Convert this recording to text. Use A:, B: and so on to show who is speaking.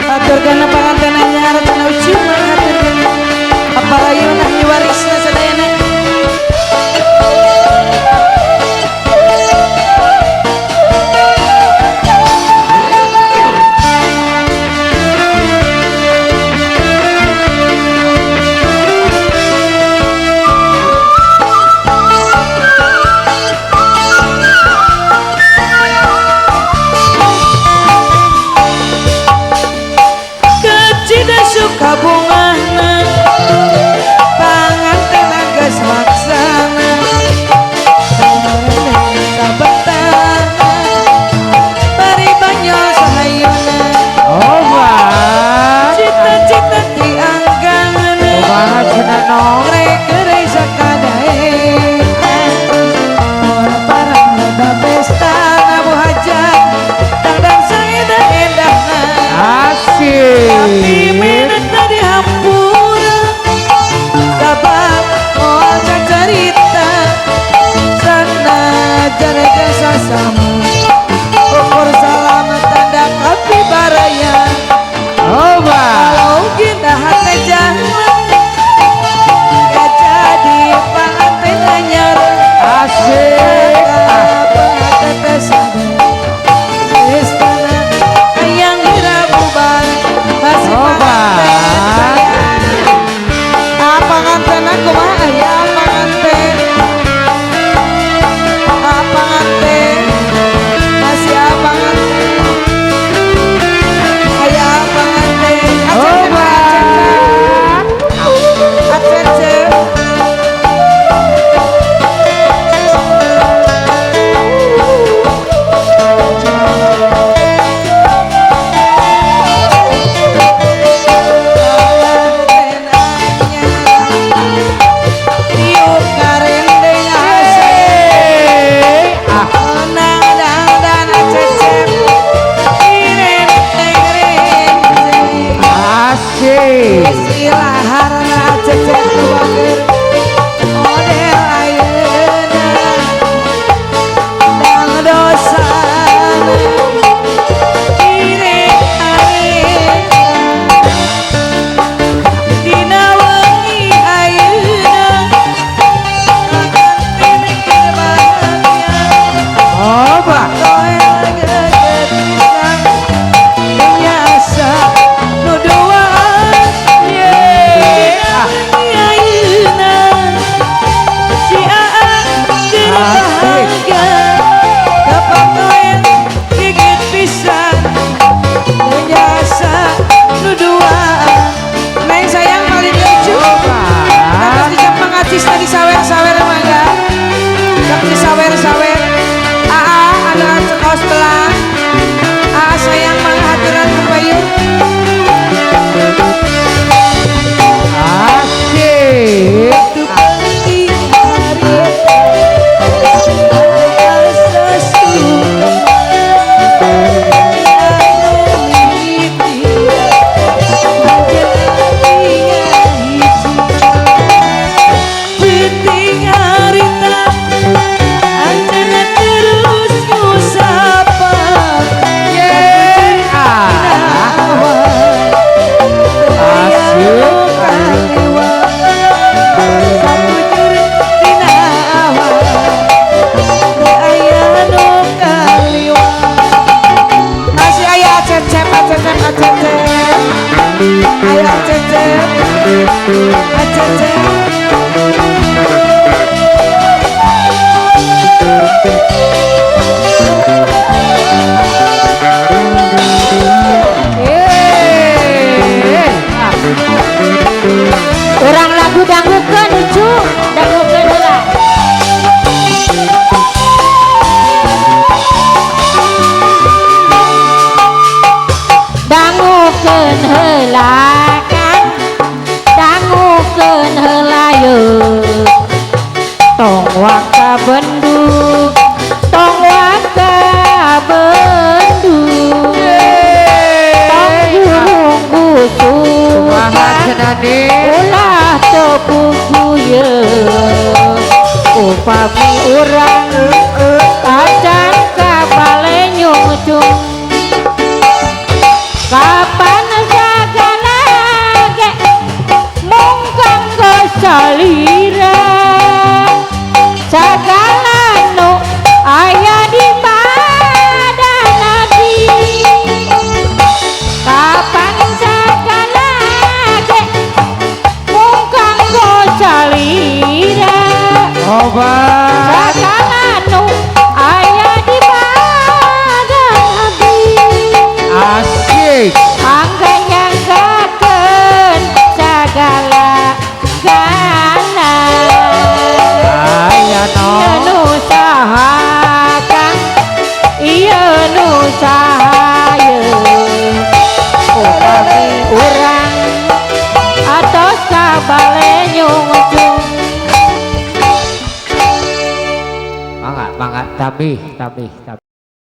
A: Aturkan panganten anyar tanah uci aturkan apa ayuna warisna sadayana. Kabungana panganten geus laksana sabetana bari banyo sahayuna cita-cita dianggana rek geus sakadae barang loba pesta nabu hajat dangdang saedah endahna asik tapi tadi hampura sabab moal cerita sana jareja sasama ukur salam tanda kapibaraya kalau gina hati jalan gak jadi panganten anyar asik apa tetesan istana ayang hirabuban masih panganten aku mah aya panganten masih panganten aya panganten acece silahar cecep tuager model ayeuna dang dosana iring ayeuna dina wengi ayeuna panganten keur bahagia biasa nu duaan ayeuna si Aa keur bahagia kapantoen gigit pisan biasa nu duaan neng sayang paling lucu terus dicampang acisna di sawer-sawer mangga cak di sawer-sawer Aa adalah cekos belang Aa sayang mangga haturan kebayu asik orang lagu dangdukeun lucu dangdukeun heula dangukeun heula kan dangukeun heula yeuh tong waka bendu tong waka bendu tong gurung busuk ulah tepugu yeuh upami urang acan ka bale nyungcung
B: kapan sagala ge mung kanggo salira sagala nu aya di badanadi kapan sagala ge mung kanggo salira sagala nu aya di badanadi
C: asik
B: mangga nyanggakeun sagala gana
C: aya no
B: ieu nu saha kang ieu nu sahayeun upami urang atos kabale nyungsung
C: mangga tapi